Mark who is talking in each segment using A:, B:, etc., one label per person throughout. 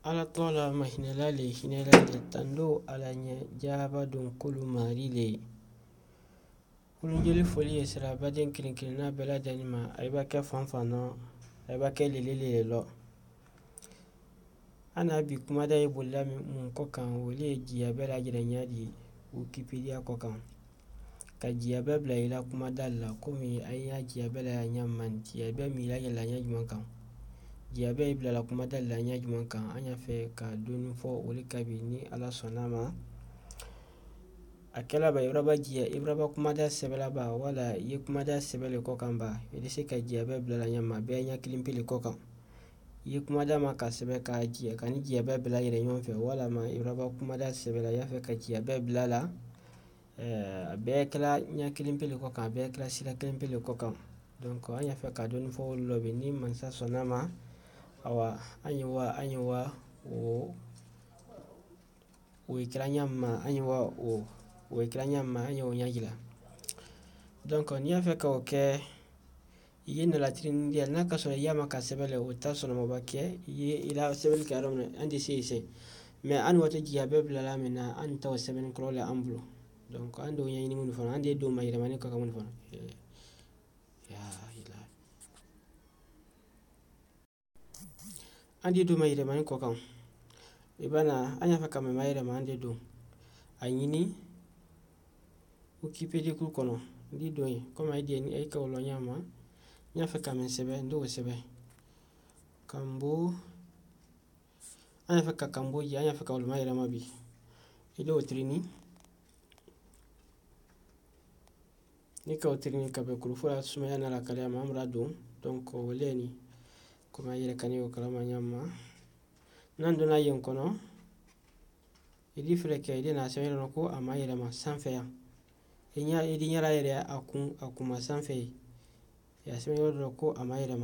A: ala tola mahinelale tando alanya jaba don kulu marile kulunjeli foli sira baden kilinkilina bela danima ayba ke fanfano ayba ke lelele lo ana bi kuma da ibulla mun kokan wole jiya bela jiranya di Wikipedia kokan ka jiya bela ila kuma dalla komi ayya jiya bela nyamman jiya be mi la yalla nya jumankan jiya be ibla la kuma dalla nya jumankan anya fe ka doni fo wole kabi ni ala sonama akela ba ibraba jiya ibraba kuma da sebela ba wala ye kuma da sebele kokan ba idise ka jiya be bela nyamma be nya kilimpili kokan ye kuma da ma ka sebe ka jiya kan jiya be bela yire nyon fe wala ma ibraba kuma da sebela ya fe ka jiya be bela la be kala nya kilimpili kokan be kala sila kilimpili kokan donc anya fe ka doni fo lobe ni mansa sonama awa anywa o ikra nyamma anywa o ikra nyamma anyo nyagila donc ni afe ka oke yene la trin dia na ka so yama ka sebele o ta so no bakke ye ila sebel ka rom andi se mais an wata jiya be bla la mena an taw seben ko la ambulo donc ando nyani mun fona ande do mayre mani ko mun fona ya ila andi do mayre mani ko kan ibana anya fa kam mayre ma ande do anyini Wikipedia ku kono ndi do yi comme ay deni ay ka wolo nyama nya fa kam sebe ndo sebe kambo anya fa ka kambo ya anya fa ka wolo mayre ma bi ido trini ni ka trini ka be kurufura sumaya na la kale ma amra do donc woleni kuma yire kani o kala ma nyama nando na yen kono idi freke idi na sebe no ko amayre ma sanfe ya enya idi nyara yere akuma sanfe ya sebe no ko amayre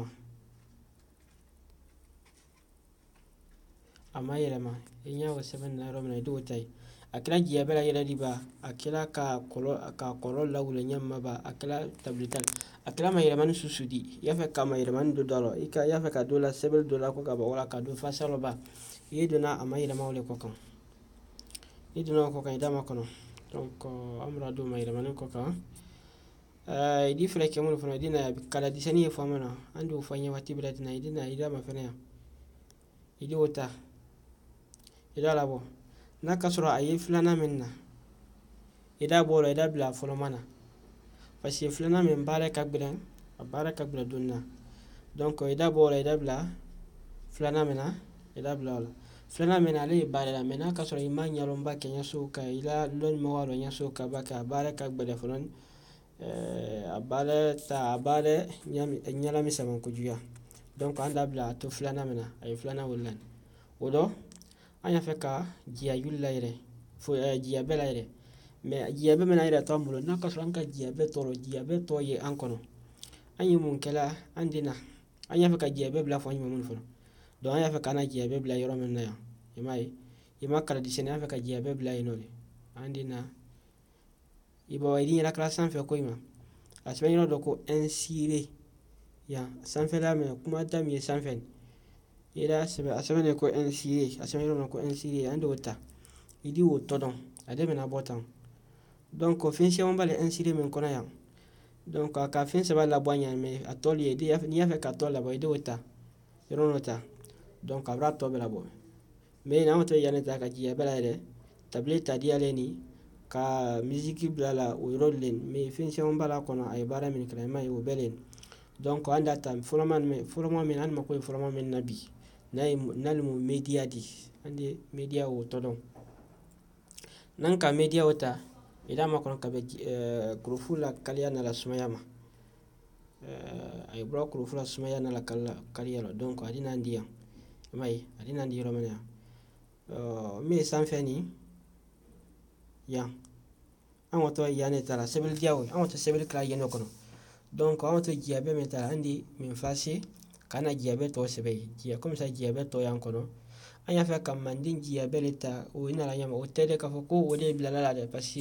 A: ma enya o sebe na ro na do tai akila jiya bela yere diba akila ka kolo la wule nyamma ba akila tablital akila mayre man susudi ya fe ka mayre man do dalo ika ya fe ka dola sebe dola ko ka ba wala ka do fasalo ba yeduna amayre ma wole ko kan iduna ko kan dama kono donc amra do mayre man ko kan idi freke mun fona dina kala disani e famana andu fanya wati bradina idina ida ma fena idi wota ida labo na kasura ayi flana minna ida bolo ida bla folo mana parce que flana min bare ka gbran dunna donc ida bolo ida bla flana mina ida bla flana mina le bare la mina kasura imanya lomba kenya suka ila lon mo walo nya suka baka bare ka gbele fonon abale nyala mi sama ko juya donc anda bla to flana mina ay flana wulan wodo anya feka jiya yulla ire fo jiya bela ire mais jiya be mena ire tambulo na ka franka jiya be to ye ankono anyi mun kala andina anya feka jiya be bla fo anyi mun fo do anya feka na jiya be bla yoro men na ya ima kala disene anya feka jiya be bla inole andina ibo waydi la classe en fe ko ima asbe yoro do ko insire ya sanfe la me kuma dam ye sanfe ida asbe ne ko insire asbe yoro ko insire ando wota idi wo todon ade mena botan donc fin se on bale insire men kona ya donc aka fin se bala boanya me atoli edi ni ya fe ka tola bo ide wota yoro nota donc abra to bela bo me na moto ya ne ta ka jiya bela ide tableta dia leni ka musique blala o rollen me fin se on bala kono ay bara min kala mai o belen donc anda tam foloman men an mako foloman men nabi nal mo media di ande media o todon nan ka media wota ida ma kono ka be kurufula kaliya na la sumayama ay bro kurufula sumaya na la kaliya lo donc adina ndiya adina ndi romania me sanfeni ya an wato yana tara sebel diawo an wato sebel kala yeno kono donc an wato jiabe meta andi min fase kana jiabe to sebe jia comme ça jiabe to yan kono anya fa kam mandin jiabe leta o ina la nyama o tede ka foko o de bilala de parce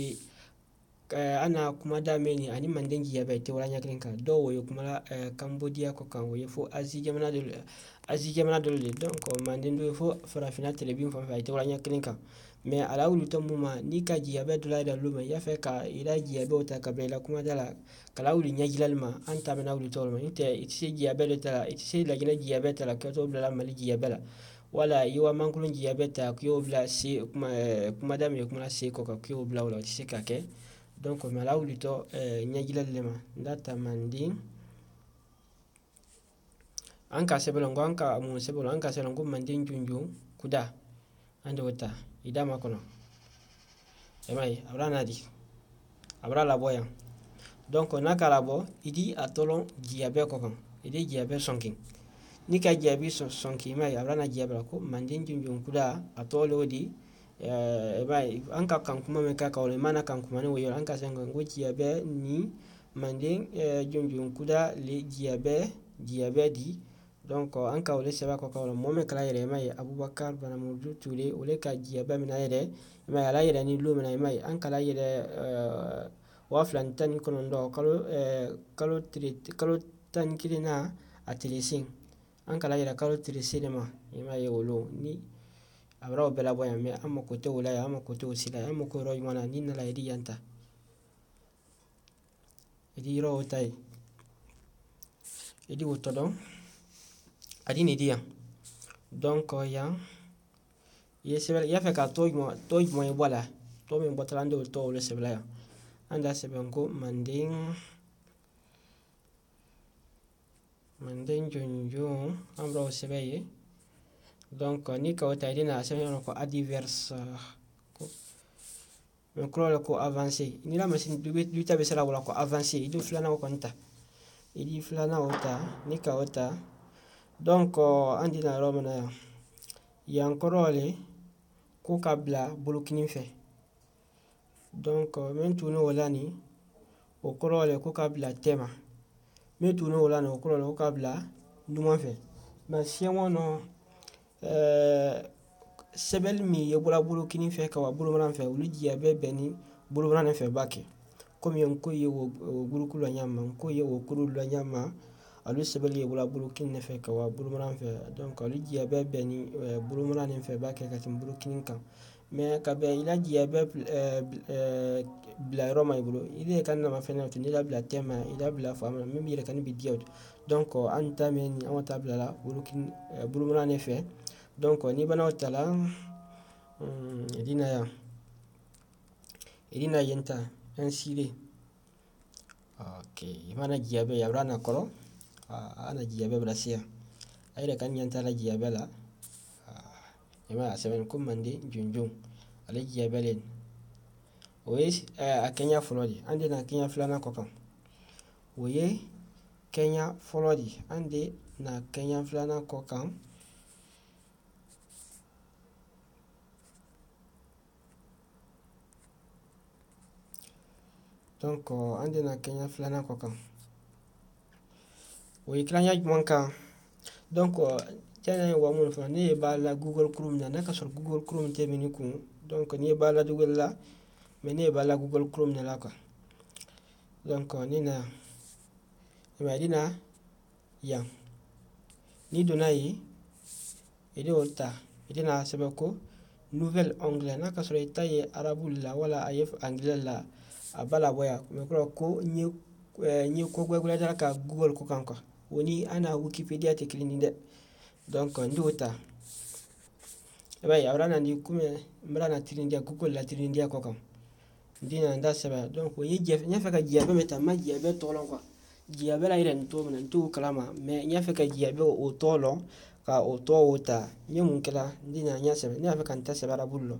A: ana kuma dameni ani manden jiyabe te wala nyaklinka do wo kuma Cambodia ko kan wo fo Asie jamana dole donc manden do fo farafina telebin fa te wala nyaklinka mais ala wulu to muma ni ka jiyabe do la da luma ya fe ka ila jiyabe o ta kabela kuma dala kala wulu nyajilalma anta mena wulu to ma ite ite jiyabe do ta ite la gina jiyabe ta la ko to bla mali jiyabe la wala yiwa mankulun jiyabe ta ko bla si kuma dame kuma si ko ka ko bla wala ite ka ke donc mala wulu to nyajilallema ndata mandi anka sebelongo anka mu sebelongo anka selongo mandi junju kuda ande wota idama kono emai abra nadi abra la boya donc nakala bo idi atolon jiabe ko kan idi jiabe sonking nika jiabe sonking mai abra na jiabe ko mandi junju kuda atolo di emai anka kan kuma me ka kawle mana kan kuma ne woyo anka sengo ngo jiabe ni mandi junju kuda le jiabe di donc anka wole seba ko kawle mo me kala yere mai Abubakar bana mudu tule ole ka jiabe mina yere mai ala yere ni lu mina mai anka la yere wa flantan kono ndo kalo tan kilina atelesin anka la yere kalo tresine ma mai wolo ni abra bela boya me amma ko to wala amma ko to sila amma ko roy mana ni na la idi yanta idi ro tay idi wotodo adi ni dia donc ya yesebel ya fe ka to mo e bola to me botalando to le sebla ya anda sebenko manding jonjo ambro sebeye donc ni ka wota idina seben ko adverse ko men ko ko avancer ni la machine du tabe sala wala ko avancer idu flana ko konta idi flana wota ni ka wota donc andina romana ya nkorole ko kabla bulukini fe donc men tuno wala ni o korole ko kabla tema men tuno wala no korole ko kabla nduma fe ma siamo no sebel mi yebola bulukini fe ka wa bulumran fe wulu jiabe beni bulumran fe bake comme yon ko yewo bulukulu nyama ko yewo kululu nyama alu sebel yebola bulukini fe ka wa bulumran fe donc alu jiabe beni bulumran fe bake ka tim bulukini kan mais ka be ila jiabe bla roma ibulu ile kan na mafena to ni la bla tema ila bla fama même ile kan bi diot donc anta men awata bla la bulukini bulumran fe donc ni bana wala edina yenta ensile okay mana jiabe ya brana koro ana jiabe brasia ayre kan yenta la jiabe la ema seben kumande junjun ala jiabe len oye a Kenya Florida ande na Kenya flana kokan oye Kenya Florida ande na Kenya flana kokan donc ande na Kenya flana kokan oye klanya manka donc tena wa mun fa ne ba la Google Chrome na ka sur Google Chrome te mini ku donc ne ba la Google la mais ne ba la Google Chrome na la ka donc ni na dina ya ni donai ede wota edina sebeko nouvelle anglais na ka sur itaye arabu la wala ayef anglais la abala boya me ko ni ko gwegula dara ka Google ko kanko woni ana Wikipedia te kilinde donc ndi wota abrana ndi kume mrana tirindia Google la tirindia ko kan ndina nda seba donc woyi nya feka jiabe meta ma jiabe tolon quoi jiabe la iren to men to kalama mais nya feka jiabe o tolon ka o to wota nya mun kala ndina nya seba nya feka nta seba rabullo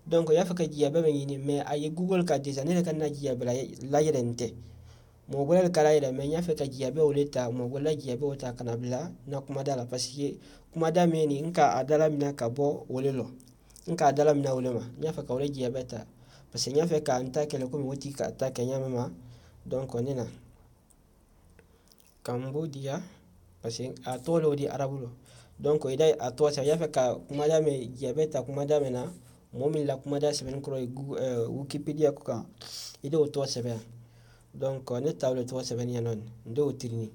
A: donc ya feka jiabe men yini mais ay Google ka déjà ne kan na jiabe la irente mo golal kala ira men nya feka jiabe o leta mo golal jiabe o ta kanabla na kuma dala parce que kuma da meni nka adala mina ka bo wolelo nka adala mina wolema nya feka o le jiabe ta parce que nya feka anta kele ko mi woti ka ta kenya mama donc onena Cambodia parce que a tolo di arabulo donc ida a to sa ya feka kuma da me jiabe ta kuma da mena momin la kuma da seben kro wikipedia ko kan ide o to seben donc ne tawle to seben ya non ndo tirni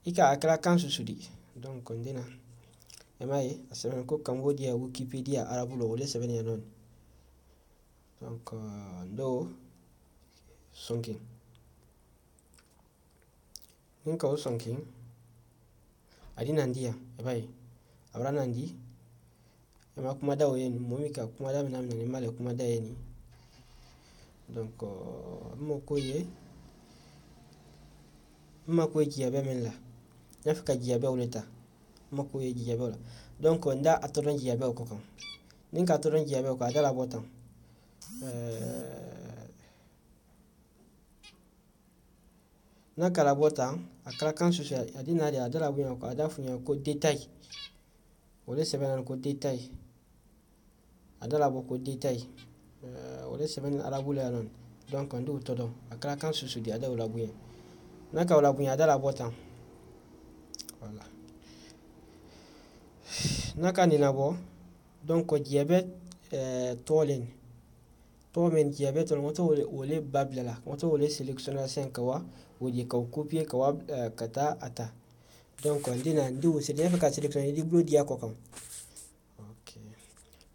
A: ika akra kan susudi donc ndina emay seben ko cambodia wikipedia arabulo wole seben ya non donc ndo sonkin ninka o sonkin adi nandia ebay abra nandi ema kuma da oyen momika kuma da minamna ne male kuma da yeni donc mo ko jiabe men la yafika jiabe oleta mo ko jiabe ola donc nda atodon jiabe ko kan ninka atodon jiabe ko adala botan na kala botan akala kan susu adina de adala bunya ko adafunya ko détail wole seben ko détail adala bo ko détail wole seben arabula non donc ndu todo akala kan susu di adala bunya naka wala bunya adala botan voilà naka ni nabo donc diabète tolen to men diabète moto wole bablala moto wole sélectionner 5 wa wodi ka copier ka wa kata ata donc ndina ndu c'est ka sélectionner di blo dia ko kam OK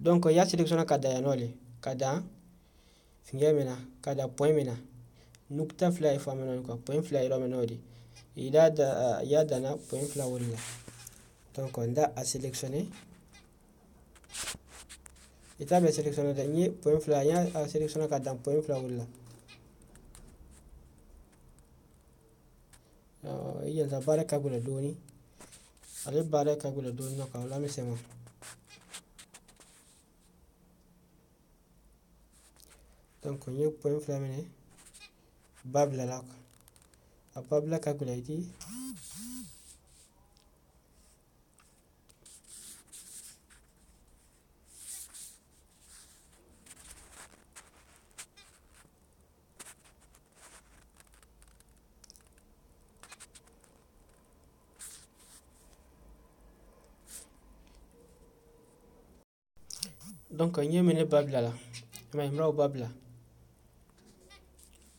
A: donc ya sélectionner kada ya nole kada fingemena kada point mena nukta fly famana ko point fly ro menodi ila da ya dana point fly wala donc nda a sélectionner ita be sélectionner da ni point fly ya a sélectionner kada point fly wala iya za baraka gula doni ale baraka gula doni no ka wala misema donc ni point fly mene babla la a babla ka gula iti donc ni mene babla la ma imra babla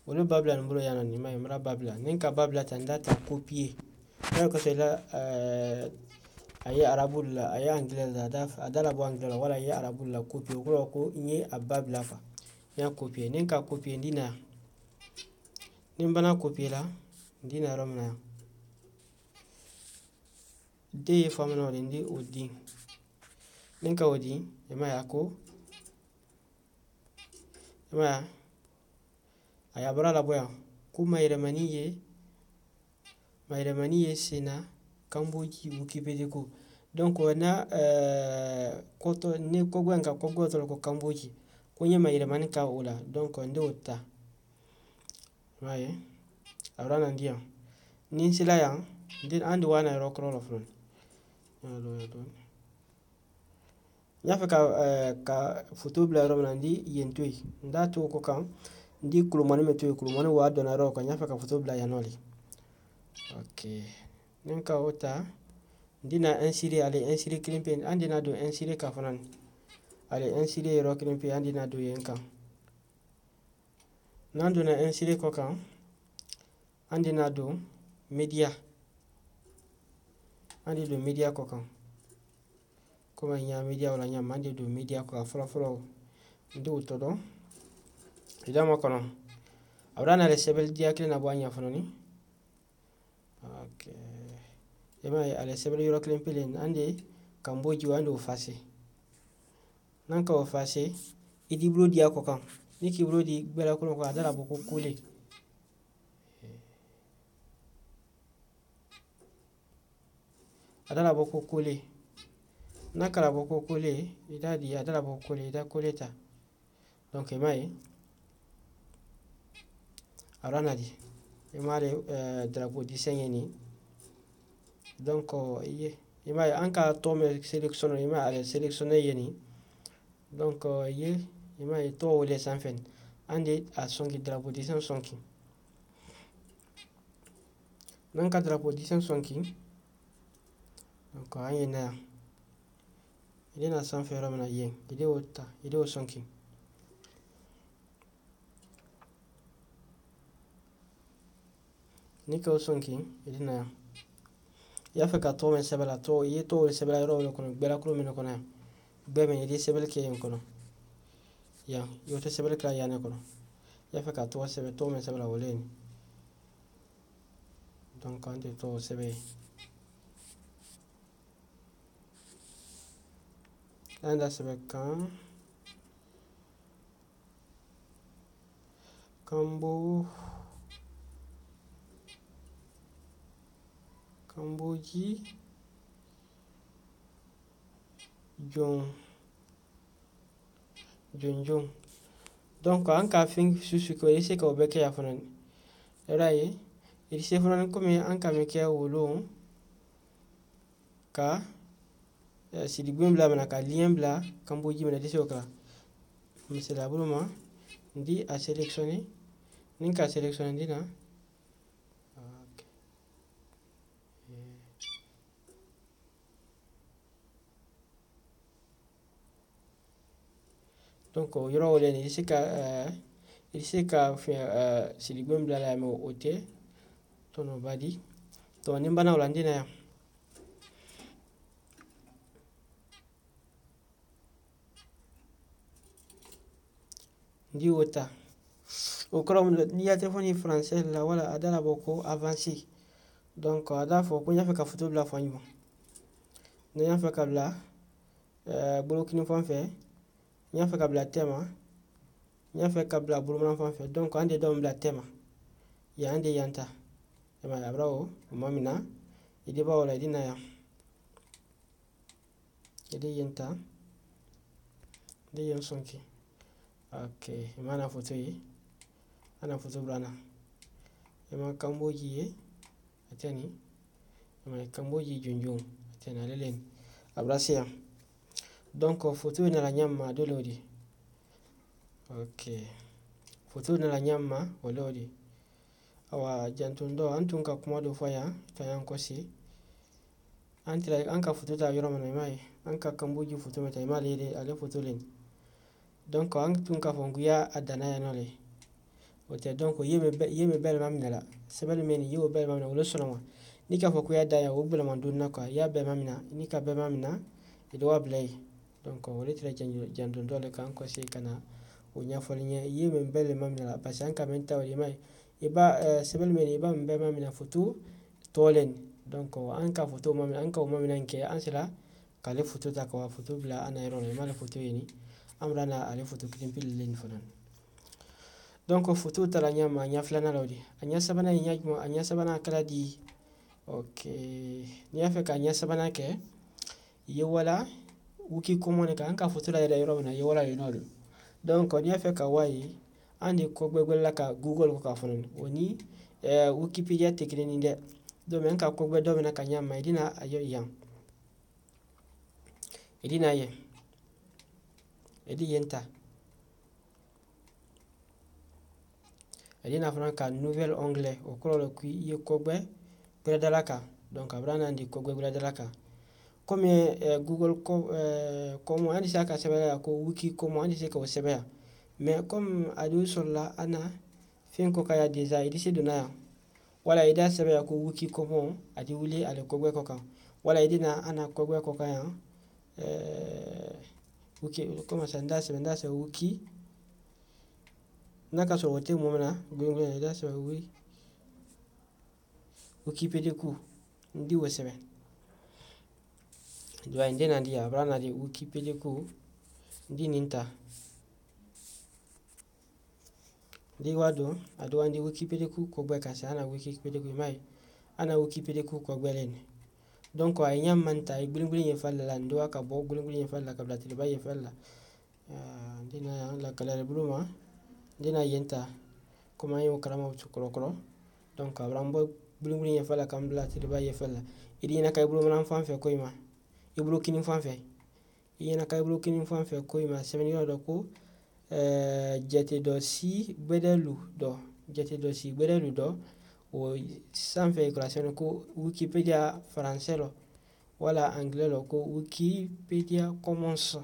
A: wala babla mbro yana ni ma imra babla ninka babla tanda ta copier ya ko sela ayi arabul la ayi anglais da adala bo anglais la wala ayi arabul la copier ko ni ababla fa ya copier ninka copier ndina nimbana copier la ndina romna de famano ndi odi ninka odi ema yako ema ayabra la boya kuma iremaniye sina kamboji wikipedia ko donc na koto ne ko gwenga ko goto ko kamboji ko nyema iremani ka ola donc ndo ta waye abrana ndia nin sila yang din andi wana ro krolo fron nyafa ka photo bla ro nandi yentoi nda to ko kan ndi kulumani meto kulumani wa dona ro ko nyafa ka photo bla yanoli OK ninka ota ndina insérer aller insérer klimpen andina do insérer ka fanan aller insérer ro klimpen andina do yenka nando na insérer ko kan andina do media andi do media ko kan kuma nya media wala nya mande do media ko folo ndu todo idama kono abrana le sebel dia klina bo anya fanoni OK ema ale sebel yoro klimpen andi kamboji wando fase nanka o fase idi blo dia ko kan niki blo di bela ko adala bo ko kule adala boko kule nakala boko kule idadi adala boko kule ida kuleta donc emay arana di emare drapeau di senyeni donc iye emay anka tome sélectionner emay ale sélectionner yeni donc iye emay to les sanfen ande a songi drapeau di sonki nanka drapeau di sonki donc ayena idina sanfɛ yɔrɔ min na yen i de y'o ta i de y'o sɔnki ni ka o sɔnki i de na yan i y'a fɛ ka tɔgɔ min sɛbɛn la i ye tɔgɔ sɛbɛn la yɔrɔ min kɔnɔ gbɛlakuru min kɔnɔ yan gbɛ min i de sɛbɛnni kɛ yen kɔnɔ yan i y'o tɛ sɛbɛnni kɛ yan ne kɔnɔ i y'a fɛ ka tɔgɔ sɛbɛn tɔgɔ min sɛbɛn la o le yen donc an tɛ tɔgɔ sɛbɛn yen an da sɛbɛn kan Kamboji Jong donc an ka fin susu ko ise ka obeke ya fana rai ise fana ko me an ka me ke wolo ka sidi bla mana ka lien bla Kamboji mana dise okra misela buluma ndi a sélectionner ninka sélectionner ndina donc yɔrɔ wele ni il se ka sidi bla la me ote tono badi to ni bana wala ndina ya ndi wota o krom ni ya téléphone français la wala adala boko avancé donc ada fo ko nyafe ka photo bla fanyo ne nyafe ka bla blokini fanfe nyafe ka bla tema nyafe ka bla bulumana fanfe donc ande do bla tema ya ande yanta ma abrawo mamina ide ba wala dina ya ide yanta de yon sonki okay mana photo yi ana photo brana ema Kamboji ye atani ema Kamboji Jongjong atana lelen abrasia donc photo na la nyama dolodi okay photo na la nyama olodi awa jantundo antunka kuma do faya tayan kosi antira anka photo ta yoro mana mai anka Kamboji photo meta ima lede ale photo len donc antunka fonguya adana ya nole ote donc yeme bel mamina la sebel meni yo bel mamina wolo sonoma nika fokuya da ya wobula manduna kwa ya bel mamina nika bel mamina ido wa blay donc wole tira jantundo le kan kosi kana onya folinye yeme bel mamina la parce anka menta wali mai iba sebel meni iba bel mamina photo tolen donc anka photo mamina anka o mamina nke ansela kale photo ta kwa photo bla ana yero mala photo yini amrana ale photo klimpil len fonan donc photo tala nyama nya flana lodi anya sabana nyajmo anya sabana kala di okay ni afeka anya sabana ke yewala wuki komone ka anka photo la yero na yewala yinolo donc ni afeka wai andi ko gbegbe la ka google ko ka fonan oni wikipedia tekrini de do men ka ko gbe do men ka nyama idina ayo yang idina ye edi yenta edina franka nouvel onglet o kololo kui ye kogbe gradalaka donc abrana ndi kogbe gradalaka comme google comme andi saka sebela ko wiki comme andi seka o sebela mais comme adu solla ana fin ko kaya déjà idisi dona wala ida sebela ko wiki comme adi wuli ale kogbe koka wala idina ana kogbe koka ya wiki comme ça nda se wiki naka so wote momena gungun da so wikipedia ku ndi wosebe do ndena ndi abrana di wikipedia ku ndi ninta ndi wado ado andi wikipedia ku ko gbe kasa ana wikipedia ku mai ana wikipedia ku ko gbelen donc ay nyam manta ay gbulin ye falla la ndo aka bo gbulin ye falla ka blati ba ye falla ndina la kala bluma ndina yenta kuma yo karama kolo donc abrambo bulunguli ye fala kambla tiba ye fala idina kay bulu man fanfe koyma ibulu kinin fanfe yena kay bulu kinin fanfe koyma seven yo do ko jete do si bedelu do o sanfe création ko wikipedia français lo wala anglais lo ko Wikipedia Commons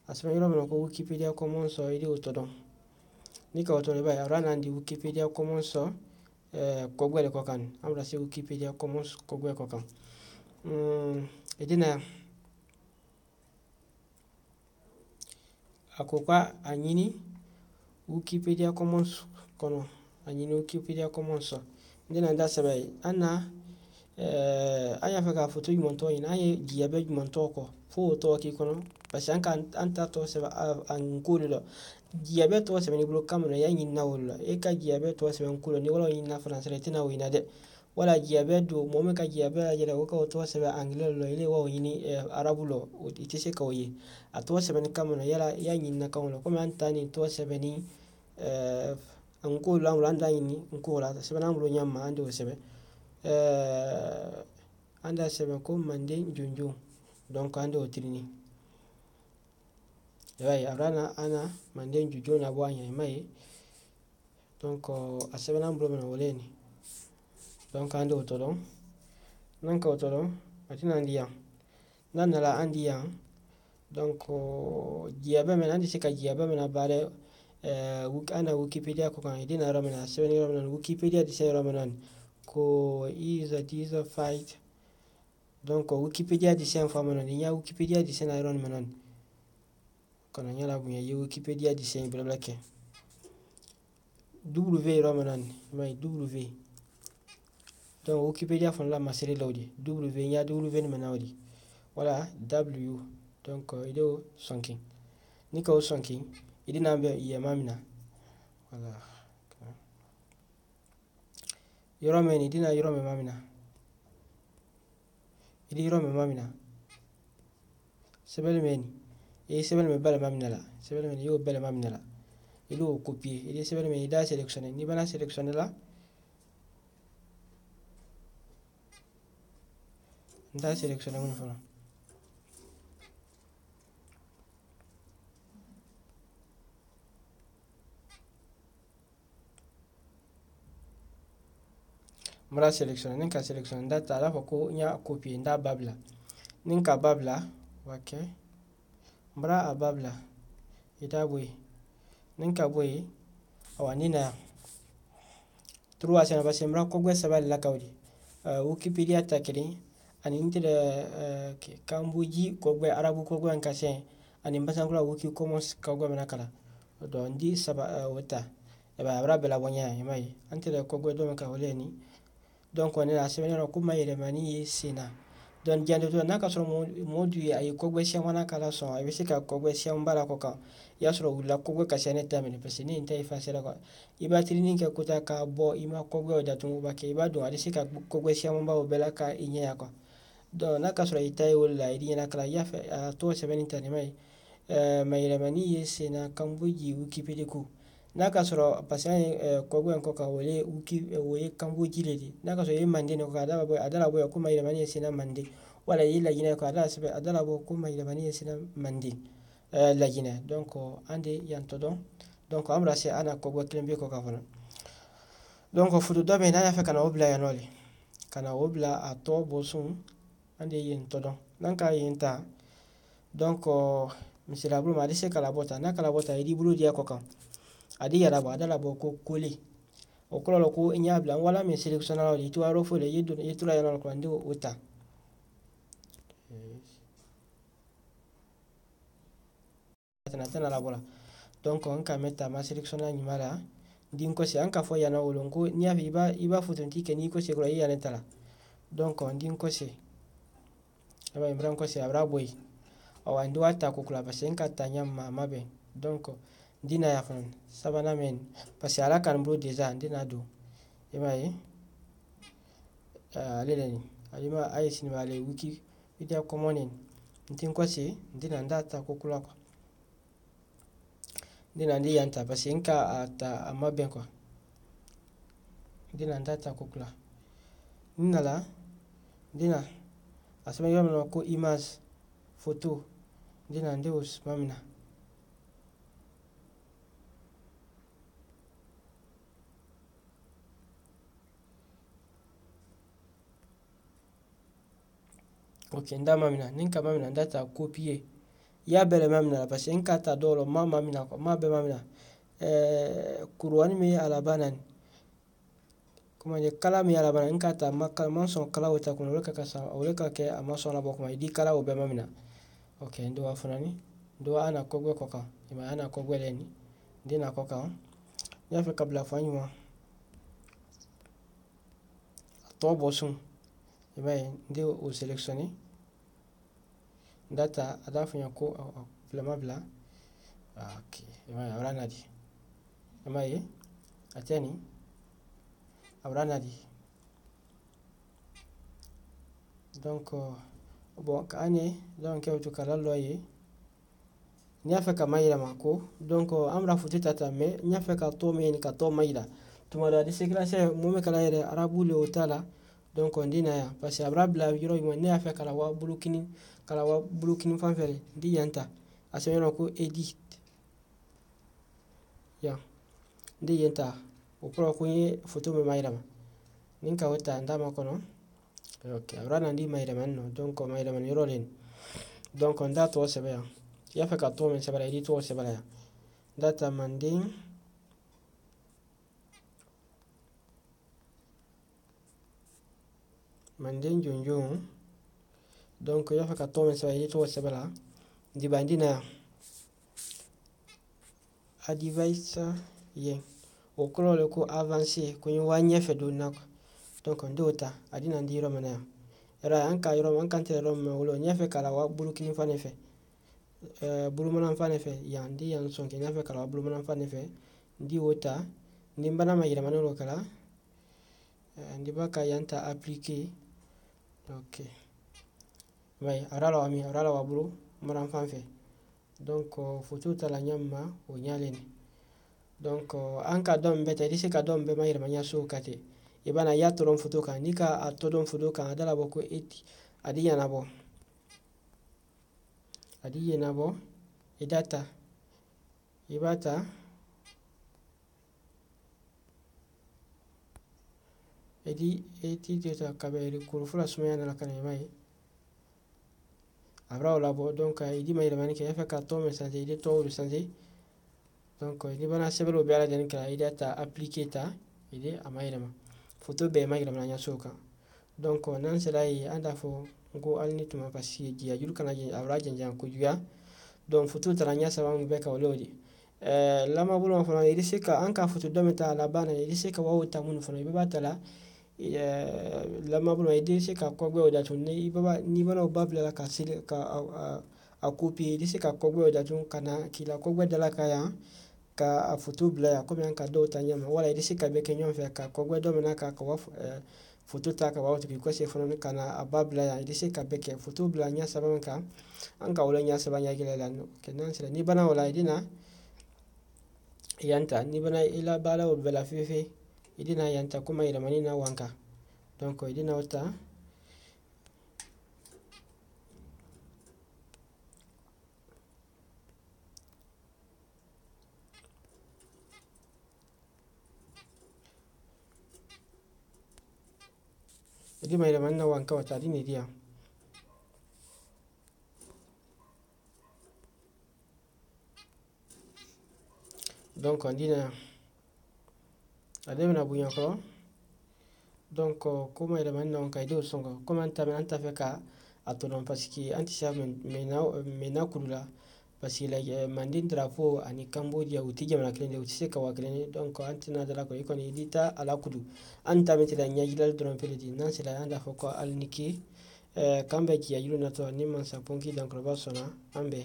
A: asema yoro mena ko Wikipedia Commons idi utodon nika otole ba rana ndi Wikipedia Commons kogwele kokan amra se Wikipedia Commons kogwele kokan idina akoka anyini Wikipedia Commons kono anyini Wikipedia Commons idina nda sebe ana aya faka foto yumonto ina aye giyabe yumonto ko fo to ki kono parce anka anta to sebe an kulo giyabe to sebe ni blo kamera ya yin na wala e ka giyabe to sebe kulo ni wala yin na français tina wina de wala giyabe do momen ka giyabe ajere ko to sebe anglais lo ile wo yini arabu lo itise ka oyi ato sebe ni kamera ya yin na kamera ko anta ni to sebe ni an kulo amulanda yini nkola sebe na amlo nyamma ande sebe anda sebe ko mande junju donc ande otrini yai arana ana mande junju na bwanya mai donc asebe na mblo na woleni donc ande otodon nanka otodon atina ndia nanala andia donc giabe men andi sika giabe men abare ana Wikipedia ko kan idina romena sebe ni romena Wikipedia di se romena ko is a fight donc Wikipedia di sen famano ni ya Wikipedia di sen iron manon kono nyala bu ya Wikipedia di sen bla blake w romanon mai w donc Wikipedia fon la masere lawdi w ya w ni manawdi wala w donc ido sonking ni ko sonking idina be ya mamina wala yoromeni idina yorome mamina idi yorome mamina sebel meni sebel me bala mamina la sebel meni yo bala mamina la ilu copier idi sebel meni da sélectionner ni bana sélectionner la nda sélectionner mun fona mara sélectionner ninka sélectionner nda ta la ko nya copier nda babla ninka babla ok mara ababla ida boy ninka boy awanina trois sana basi mara ko gwe sabal la kawdi Wikipedia takiri ani intele kambuji ko gwe arabu ko gwe nkase ani mbasangula wiki commons ko gwe manakala do ndi saba wata eba abra bela bonya mai antele ko gwe do maka holeni donc on est la semaine ko mayele mani sina don jande to naka so modu ay ko gwe sia wana kala so ay bisika ko gwe sia mbala ko ka ya so wula ko gwe kasane tamene pese ni ntai fasela ko iba trini ke kuta ka bo ima ko gwe da tungu ba ke iba do adi sika ko gwe sia mba o bela ka inya ko do naka so itai wala idi na kala ya to se benin tani mai mayele mani sina kambuji Wikipedia ku naka so pasane ko gwe ko ka wole wiki we kambuji ledi naka so mande no ka adala boy ko mayele mani sina mande wala yila yina ko adala bo ko mayele mani sina mande la yina donc ande yanto donc amra se ana ko gwe klembe ko ka fona donc fudu do be na ya fe kana obla ya noli kana obla ato bosun ande yento don nanka yenta donc misira bulu ma dise kala bota na kala bota idi bulu dia ko kan adi yara ba adala bo ko kole o kolo ko nya bla wala mi selectionnala di to aro fo le yidu yitula yana ko ande uta tana la bola donc on ka meta ma selectionna ni mala din ko se anka fo yana olongo ni afi iba futunti ke ni ko se ko yana tala donc on din ko se aba imbran ko se abra boy o andi wata ko kula parce en ka tanya mabe donc dina ya fon sabana men parce ala kan bro déjà dina do imai leleni alima ay sinima le wiki video common tin ko se dina ndata ko kula ko dina ndi yanta parce en ka ata amabe ko dina ndata ko kula nala dina asema yomno ko image photo dina ndeus mamina ok nda mamina ninka mamina ndata copier ya bele mamina parce que nkata dolo ma mamina ko ma be mamina kurwani mi alabanan kuma ne kala mi alabanan nkata makal manson kala wata kun wala kasa wala ke amason la bokuma idi kala o be mamina ok ndo afunani ndo ana kogwe koka ima ana kogwe leni ndina koka ya fe kabla fanywa to bosun ima ndi o sélectionner data adafanya ko bla ok ima orana di ima ateni orana di donc bon kane donc ke to kala loye nya fe ka mayira mako donc amra futi tata me nya fe ka to me ni ka to mayira tumara di ségrase mo me kala yere arabu le otala donc ndina ya parce que abra yoro mo ne afa kala wa bulukini fanfere ndi yanta asema ko edit ya ndi yanta o pro ko ye photo me mayra ninka wata ndama kono ok abra ndi mayra manno donc mayra man yoro len donc nda to sebe ya fa ka to me sebe edit to sebe ya data mandin jonjon donc ya fa ka to me sebe edit to sebe la ndi bandina a device ye o kolole ko avancé ko wanya fe do nak donc ndota adina ndiro mana era anka yoro man kan tero me wolo nyafe kala wa bulukini fane fe bulumana fane fe yandi yan sonke nyafe kala wa bulumana fane fe ndi wota ndi mbana ma yira manolo kala ndi baka yanta appliquer ok way arala wa bulu maran fan fe donc photo tala nyamma o nyaleni donc anka dom beta disi ka dom be mayira manya so kate ibana ya toron photo kan nika a todon photo kan adala boko eti adiya nabo idata ibata eti data kabere kurufula sumaya na kan mai abra wala bo donc idi mayira manike ya fa ka to message idi to sanze donc idi bana sebelo be ala den kala idata appliquer ta idi amayira ma photo be mayira manya soka donc nan selai anda fo go alni tuma pasi ji ajul kana ji abra janjan ko juya donc photo taranya sabam be ka wolodi lama bulo fona idi sika anka photo do meta la bana idi sika wawta mun fona be batala lama bulo idi sika ko gbe odatu ni baba ni bana babla la ka sil ka a copie idi sika ko gbe odatu kana kila ko gbe dala ka ya ka photo bla ya ko bien ka do tanyama wala idi sika be kenyon fe ka ko gbe do mena ka ko photo ta ka wawta ko se fona kana ababla ya idi sika be ke photo bla nya sabam ka anka wala nya sabanya gila lan kenan sila ni bana wala idina yanta ni bana ila bala o bela fefe idina yanta kuma ida manina wanka donc idina wata idima ida manina wanka wata dini dia donc ndina ademna bunya ko donc kuma ida manina wanka ido songo kuma anta fe ka atonon parce que anti sa mena kudula parce que la mandin drapeau ani Cambodia uti jamana klende uti se ka waklene donc antina dala ko ikoni edita ala kudu anta metila nyagilal dron peledi nan sila anda foko al niki kambe ki ayulu na to ni man sa ponki donc lo basona ambe